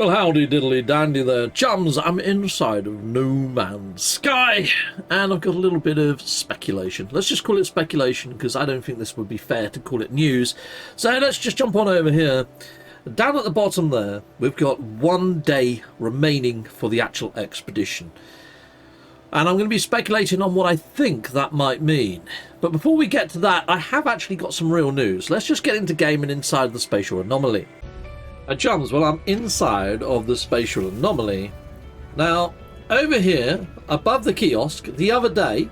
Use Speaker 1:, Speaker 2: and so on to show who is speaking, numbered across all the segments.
Speaker 1: Well, howdy diddly dandy there, chums. I'm inside of No Man's Sky, and I've got a little bit of speculation. Let's just call it speculation, because I don't think this would be fair to call it news. So let's just jump on over here. Down at the bottom there, we've got 1 day remaining for the actual expedition. And I'm going to be speculating on what I think that might mean. But before we get to that, I have actually got some real news. Let's just get into gaming inside the spatial anomaly. Chums, well, I'm inside of the spatial anomaly. Now, over here, above the kiosk, the other day,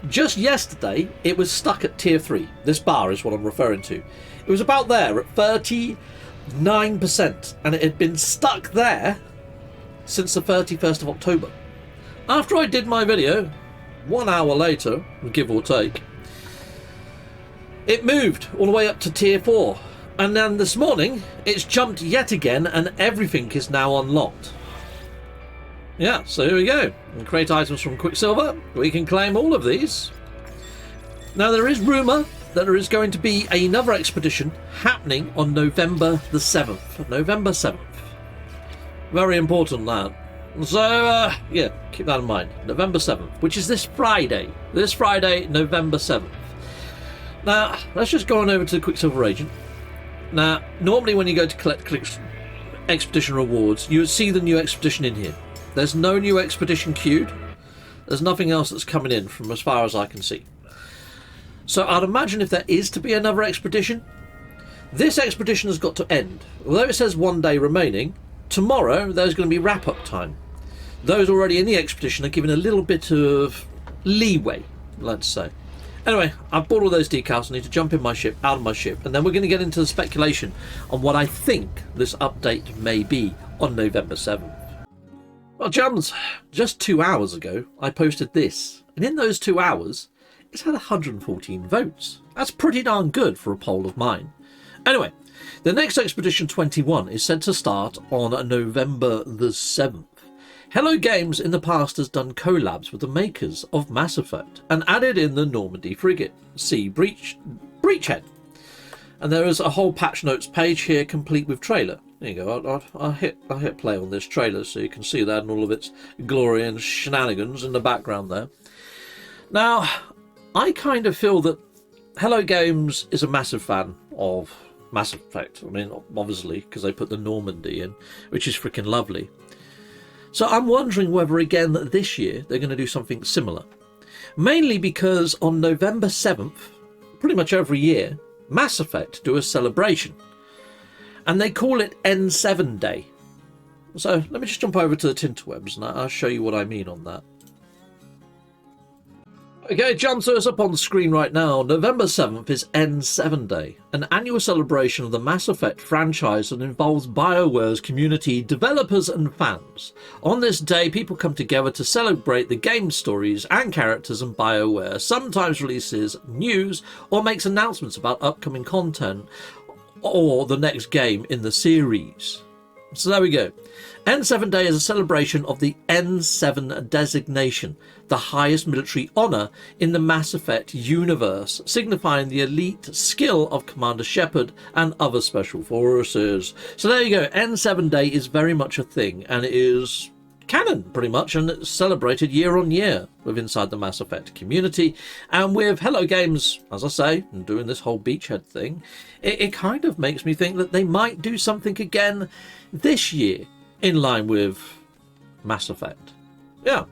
Speaker 1: just yesterday, it was stuck at tier 3. This bar is what I'm referring to. It was about there at 39%, and it had been stuck there since the 31st of October. After I did my video, 1 hour later, give or take, it moved all the way up to tier 4. And then this morning, it's jumped yet again, and everything is now unlocked. Yeah, so here we go. And create items from Quicksilver. We can claim all of these. Now, there is rumour that there is going to be another expedition happening on November the 7th. November 7th. Very important, that. So, yeah, keep that in mind. November 7th, which is this Friday. This Friday, November 7th. Now, let's just go on over to the Quicksilver agent. Now, normally when you go to collect expedition rewards, you would see the new expedition in here. There's no new expedition queued. There's nothing else that's coming in from as far as I can see. So I'd imagine if there is to be another expedition, this expedition has got to end. Although it says 1 day remaining, tomorrow there's going to be wrap-up time. Those already in the expedition are given a little bit of leeway, let's say. Anyway, I've bought all those decals. I need to jump in my ship, out of my ship, and then we're going to get into the speculation on what I think this update may be on November 7th. Well, chums, just 2 hours ago, I posted this, and in those 2 hours, it's had 114 votes. That's pretty darn good for a poll of mine. Anyway, the next Expedition 21 is set to start on November the 7th. Hello Games in the past has done collabs with the makers of Mass Effect and added in the Normandy frigate, see Breachhead. And there is a whole patch notes page here complete with trailer. There you go, I'll hit play on this trailer so you can see that and all of its glory and shenanigans in the background there. Now, I kind of feel that Hello Games is a massive fan of Mass Effect. I mean, obviously, because they put the Normandy in, which is freaking lovely. So I'm wondering whether again this year they're going to do something similar. Mainly because on November 7th, pretty much every year, Mass Effect do a celebration. And they call it N7 Day. So let me just jump over to the Tinterwebs and I'll show you what I mean on that. Okay, jump, so it's up on the screen right now. November 7th is N7 Day, an annual celebration of the Mass Effect franchise that involves BioWare's community, developers and fans. On this day, people come together to celebrate the game stories and characters, and BioWare sometimes releases news or makes announcements about upcoming content or the next game in the series. So there we go. N7 Day is a celebration of the N7 designation, the highest military honour in the Mass Effect universe, signifying the elite skill of Commander Shepard and other special forces. So there you go, N7 Day is very much a thing, and it is canon pretty much, and it's celebrated year on year with inside the Mass Effect community. And with Hello Games, as I say, and doing this whole beachhead thing, it kind of makes me think that they might do something again this year in line with Mass Effect. Yeah.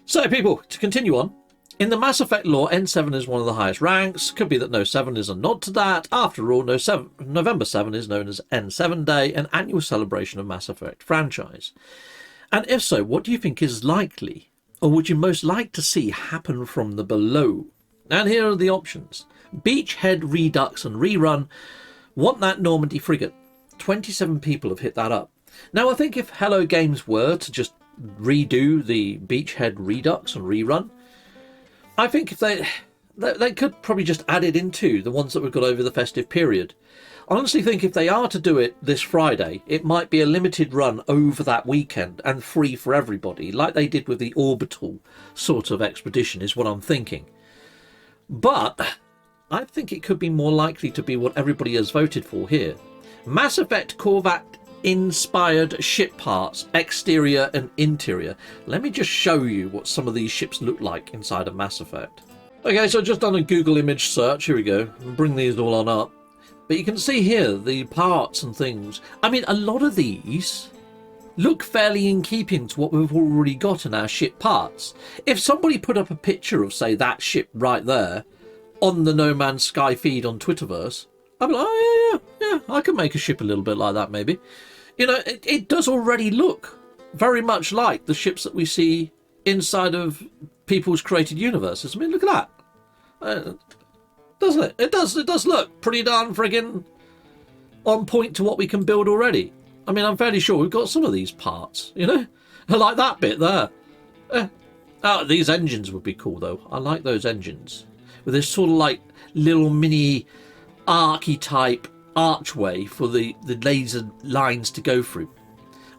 Speaker 1: So people, to continue on, in the Mass Effect lore, N7 is one of the highest ranks. Could be that No 7 is a nod to that. After all, November 7 is known as N7 Day, an annual celebration of Mass Effect franchise. And if so, what do you think is likely, or would you most like to see happen from the below? And here are the options. Beachhead, Redux and Rerun want that Normandy frigate. 27 people have hit that up. Now, I think if Hello Games were to just redo the Beachhead, Redux and Rerun, I think if they could probably just add it into the ones that we've got over the festive period. I honestly think if they are to do it this Friday, it might be a limited run over that weekend and free for everybody, like they did with the Orbital sort of expedition, is what I'm thinking. But I think it could be more likely to be what everybody has voted for here. Mass Effect Corvette inspired ship parts, exterior and interior. Let me just show you what some of these ships look like inside of Mass Effect. Okay, so I've just done a Google image search. Here we go. I'll bring these all on up. But you can see here the parts and things. I mean, a lot of these look fairly in keeping to what we've already got in our ship parts. If somebody put up a picture of, say, that ship right there on the No Man's Sky feed on Twitterverse, I'd be like, oh, yeah, I can make a ship a little bit like that, maybe. You know, it does already look very much like the ships that we see inside of people's created universes. I mean, look at that. Doesn't it? It does look pretty darn friggin' on point to what we can build already. I mean, I'm fairly sure we've got some of these parts, you know? I like that bit there. Oh, these engines would be cool, though. I like those engines. With this sort of like little mini archetype archway for the laser lines to go through.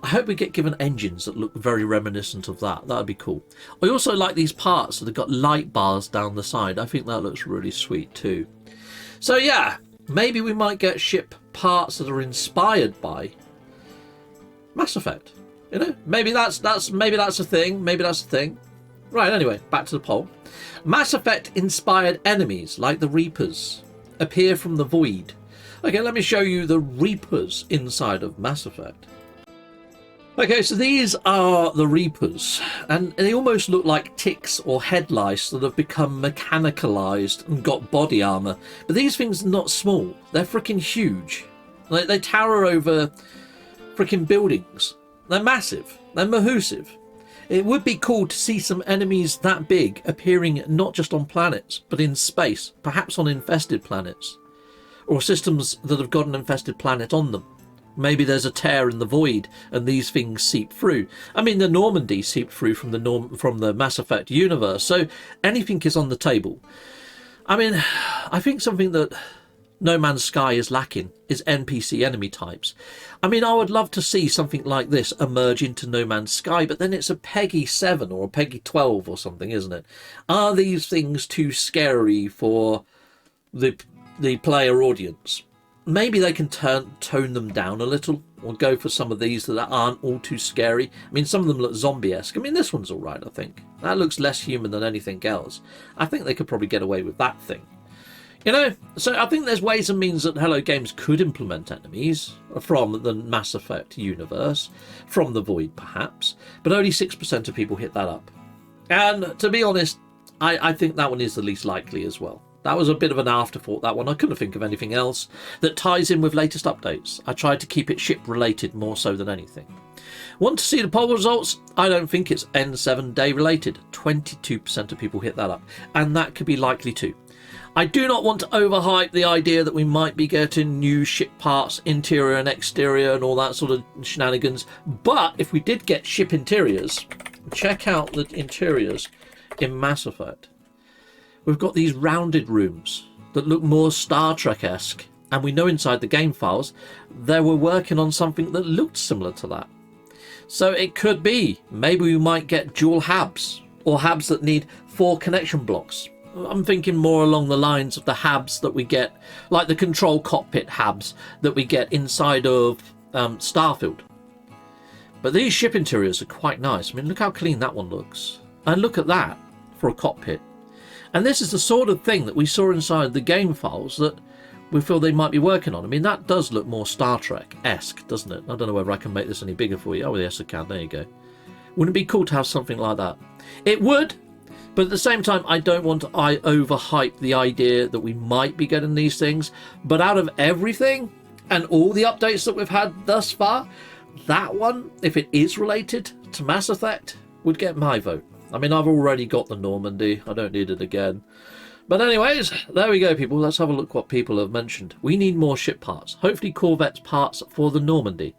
Speaker 1: I hope we get given engines that look very reminiscent of that. That would be cool. I also like these parts that have got light bars down the side. I think that looks really sweet too. So yeah, maybe we might get ship parts that are inspired by Mass Effect. You know, maybe that's a thing. Maybe that's a thing. Right. Anyway, back to the poll. Mass Effect inspired enemies like the Reapers appear from the void. Okay, let me show you the Reapers inside of Mass Effect. Okay, so these are the Reapers, and they almost look like ticks or head lice that have become mechanicalized and got body armor. But these things are not small; they're freaking huge. They tower over freaking buildings. They're massive. They're mahoosive. It would be cool to see some enemies that big appearing not just on planets, but in space, perhaps on infested planets, or systems that have got an infested planet on them. Maybe there's a tear in the void and these things seep through. I mean, the Normandy seeped through from the Mass Effect universe, so anything is on the table. I mean, I think something that No Man's Sky is lacking is NPC enemy types. I mean, I would love to see something like this emerge into No Man's Sky, but then it's a PEGI 7 or a PEGI 12 or something, isn't it? Are these things too scary for the player audience? Maybe they can tone them down a little, or go for some of these that aren't all too scary. I mean, some of them look zombie-esque. I mean, this one's all right, I think. That looks less human than anything else. I think they could probably get away with that thing. You know, so I think there's ways and means that Hello Games could implement enemies from the Mass Effect universe, from the Void perhaps, but only 6% of people hit that up. And to be honest, I think that one is the least likely as well. That was a bit of an afterthought, that one. I couldn't think of anything else that ties in with latest updates. I tried to keep it ship-related more so than anything. Want to see the poll results? I don't think it's N7 day related. 22% of people hit that up, and that could be likely too. I do not want to overhype the idea that we might be getting new ship parts, interior and exterior and all that sort of shenanigans, but if we did get ship interiors, check out the interiors in Mass Effect. We've got these rounded rooms that look more Star Trek-esque, and we know inside the game files they were working on something that looked similar to that. So it could be, maybe we might get dual HABs, or HABs that need 4 connection blocks. I'm thinking more along the lines of the HABs that we get, like the control cockpit HABs that we get inside of Starfield. But these ship interiors are quite nice. I mean, look how clean that one looks. And look at that for a cockpit. And this is the sort of thing that we saw inside the game files that we feel they might be working on. I mean, that does look more Star Trek-esque, doesn't it? I don't know whether I can make this any bigger for you. Oh, yes, I can. There you go. Wouldn't it be cool to have something like that? It would, but at the same time, I don't want to overhype the idea that we might be getting these things. But out of everything and all the updates that we've had thus far, that one, if it is related to Mass Effect, would get my vote. I mean, I've already got the Normandy. I don't need it again. But anyways, there we go, people. Let's have a look what people have mentioned. We need more ship parts. Hopefully Corvette's parts for the Normandy.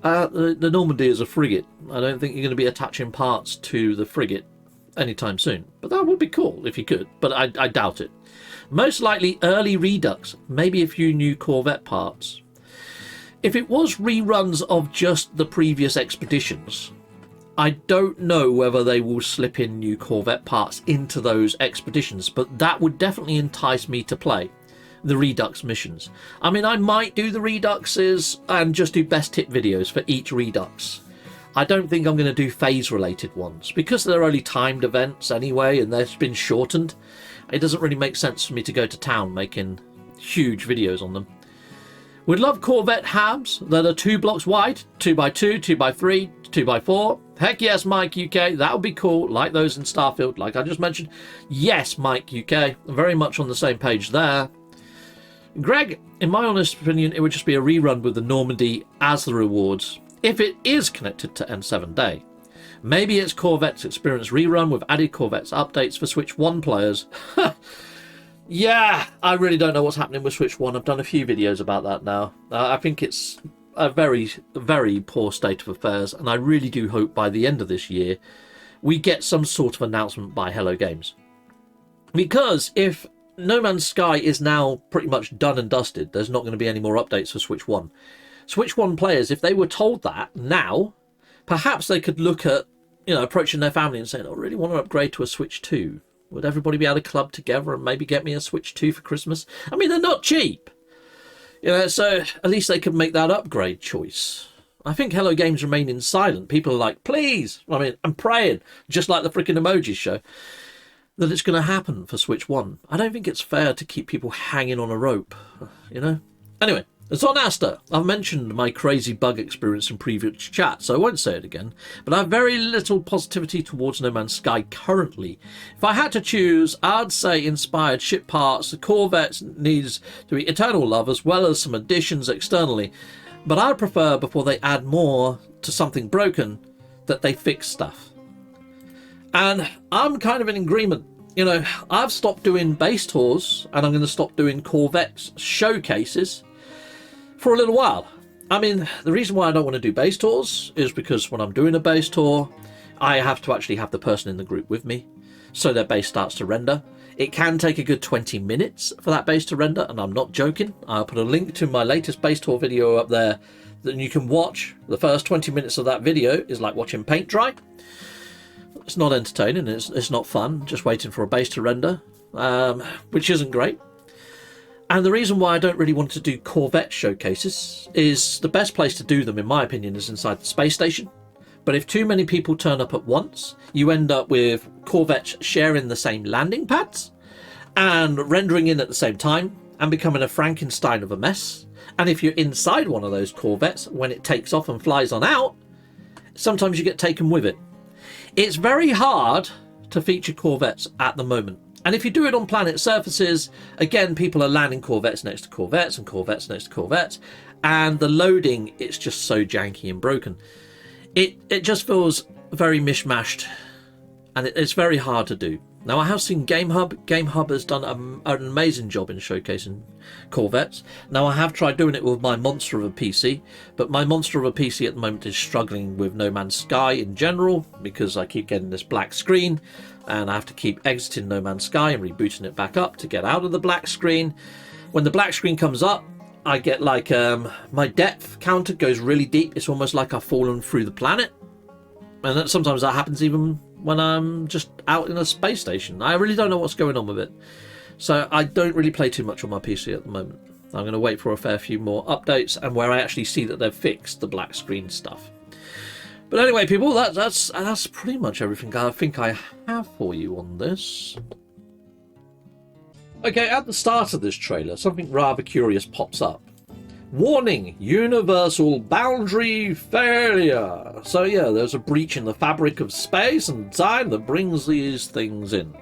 Speaker 1: The Normandy is a frigate. I don't think you're going to be attaching parts to the frigate anytime soon. But that would be cool if you could. But I doubt it. Most likely early Redux. Maybe a few new Corvette parts. If it was reruns of just the previous expeditions, I don't know whether they will slip in new Corvette parts into those expeditions, but that would definitely entice me to play. the Redux missions. I mean, I might do the Reduxes and just do best tip videos for each Redux. I don't think I'm going to do phase-related ones, because they're only timed events anyway, and they've been shortened. It doesn't really make sense for me to go to town making huge videos on them. We'd love Corvette habs that are 2 blocks wide, 2x2, 2x3, 2x4. Heck yes, Mike UK, that would be cool, like those in Starfield, like I just mentioned. Yes, Mike UK, very much on the same page there. Greg, in my honest opinion, it would just be a rerun with the Normandy as the rewards, if it is connected to N7 Day. Maybe it's Corvette's Experience rerun with added Corvette's updates for Switch 1 players. Yeah, I really don't know what's happening with Switch 1. I've done a few videos about that now. I think it's a very, very poor state of affairs, and I really do hope by the end of this year we get some sort of announcement by Hello Games. Because if No Man's Sky is now pretty much done and dusted, there's not going to be any more updates for Switch 1. Switch 1 players, if they were told that now, perhaps they could look at, approaching their family and saying, I really want to upgrade to a Switch 2. Would everybody be able to club together and maybe get me a Switch 2 for Christmas? I mean, they're not cheap. So at least they could make that upgrade choice. I think Hello Games remaining silent. People are like, please. I mean, I'm praying, just like the freaking emojis show, that it's going to happen for Switch 1. I don't think it's fair to keep people hanging on a rope, Anyway, it's on Asta. I've mentioned my crazy bug experience in previous chat, so I won't say it again, but I have very little positivity towards No Man's Sky currently. If I had to choose, I'd say inspired ship parts, the Corvettes needs to be eternal love, as well as some additions externally, but I'd prefer, before they add more to something broken, that they fix stuff. And I'm kind of in agreement. I've stopped doing base tours, and I'm going to stop doing Corvette showcases for a little while. I mean, the reason why I don't want to do base tours is because when I'm doing a base tour, I have to actually have the person in the group with me, so their base starts to render. It can take a good 20 minutes for that base to render, and I'm not joking. I'll put a link to my latest base tour video up there that you can watch. The first 20 minutes of that video is like watching paint dry. It's not entertaining, it's not fun, just waiting for a base to render, which isn't great. And the reason why I don't really want to do Corvette showcases is the best place to do them, in my opinion, is inside the space station. But if too many people turn up at once, you end up with Corvettes sharing the same landing pads and rendering in at the same time and becoming a Frankenstein of a mess. And if you're inside one of those Corvettes, when it takes off and flies on out, sometimes you get taken with it. It's very hard to feature Corvettes at the moment. And if you do it on planet surfaces, again, people are landing Corvettes next to Corvettes and Corvettes next to Corvettes. And the loading, it's just so janky and broken. It just feels very mishmashed. And it's very hard to do. Now, I have seen GameHub. GameHub has done an amazing job in showcasing Corvettes. Now, I have tried doing it with my monster of a PC, but my monster of a PC at the moment is struggling with No Man's Sky in general, because I keep getting this black screen, and I have to keep exiting No Man's Sky and rebooting it back up to get out of the black screen. When the black screen comes up, I get like, my depth counter goes really deep. It's almost like I've fallen through the planet. And sometimes that happens even when I'm just out in a space station. I really don't know what's going on with it. So I don't really play too much on my PC at the moment. I'm going to wait for a fair few more updates and where I actually see that they've fixed the black screen stuff. But anyway, people, that's pretty much everything I think I have for you on this. Okay, at the start of this trailer, something rather curious pops up. Warning, universal boundary failure. So yeah, there's a breach in the fabric of space and time that brings these things in.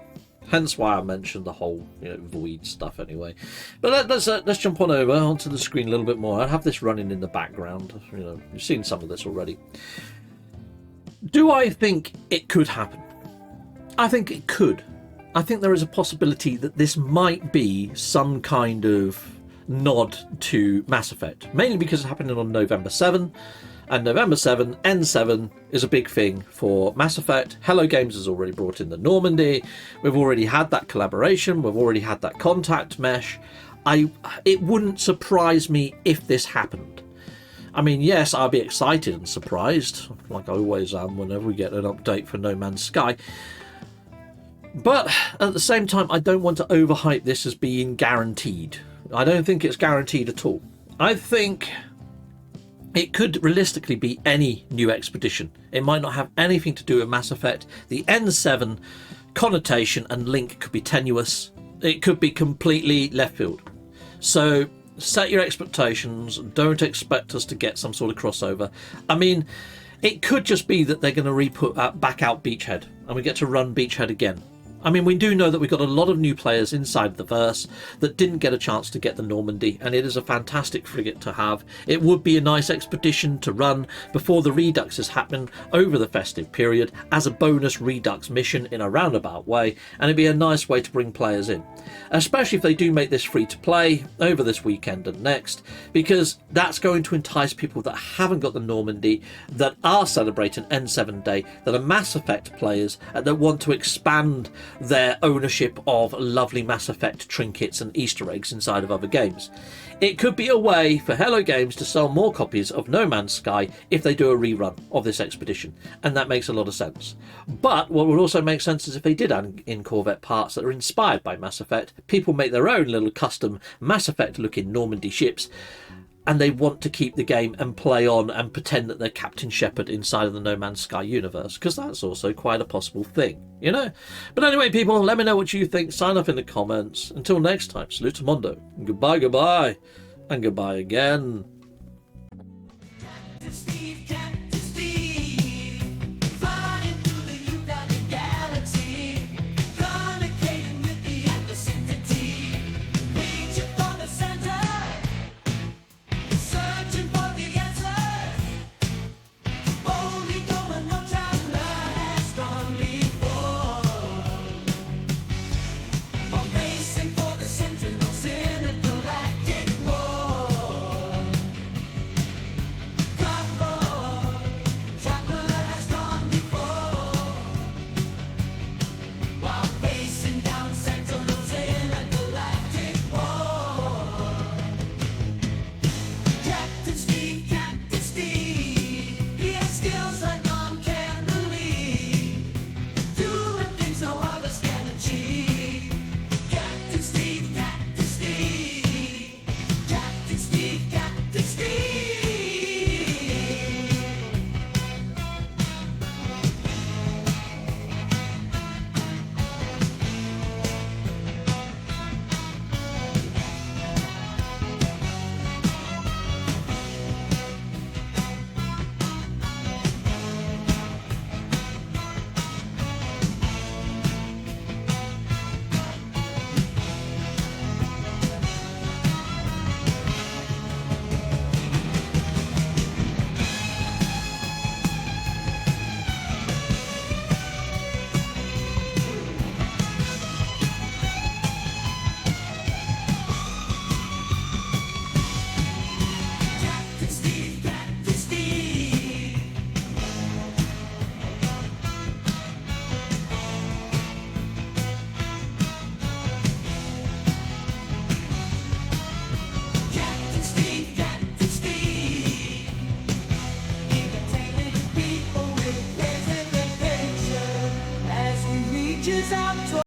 Speaker 1: Hence why I mentioned the whole, void stuff anyway. But let's jump on over onto the screen a little bit more. I have this running in the background. You've seen some of this already. Do I think it could happen? I think it could. I think there is a possibility that this might be some kind of nod to Mass Effect, mainly because it's happening on November 7, and November 7, N7 is a big thing for Mass Effect. Hello Games has already brought in the Normandy. We've already had that collaboration. We've already had that contact mesh. It wouldn't surprise me if this happened. I mean, yes, I'll be excited and surprised, like I always am whenever we get an update for No Man's Sky. But at the same time, I don't want to overhype this as being guaranteed. I don't think it's guaranteed at all. I think it could realistically be any new expedition. It might not have anything to do with Mass Effect. The N7 connotation and link could be tenuous. It could be completely left field. So set your expectations. Don't expect us to get some sort of crossover. I mean, it could just be that they're going to re-put back out Beachhead and we get to run Beachhead again. I mean, we do know that we've got a lot of new players inside the verse that didn't get a chance to get the Normandy, and it is a fantastic frigate to have. It would be a nice expedition to run before the Reduxes happen over the festive period as a bonus Redux mission in a roundabout way, and it'd be a nice way to bring players in, especially if they do make this free to play over this weekend and next, because that's going to entice people that haven't got the Normandy, that are celebrating N7 Day, that are Mass Effect players, and that want to expand their ownership of lovely Mass Effect trinkets and Easter eggs inside of other games. It could be a way for Hello Games to sell more copies of No Man's Sky if they do a rerun of this expedition, and that makes a lot of sense. But what would also make sense is if they did add in Corvette parts that are inspired by Mass Effect. People make their own little custom Mass Effect looking Normandy ships, and they want to keep the game and play on and pretend that they're Captain Shepard inside of the No Man's Sky universe, because that's also quite a possible thing, you know? But anyway, people, let me know what you think. Sign up in the comments. Until next time, salute Mondo. Goodbye, goodbye, and goodbye again.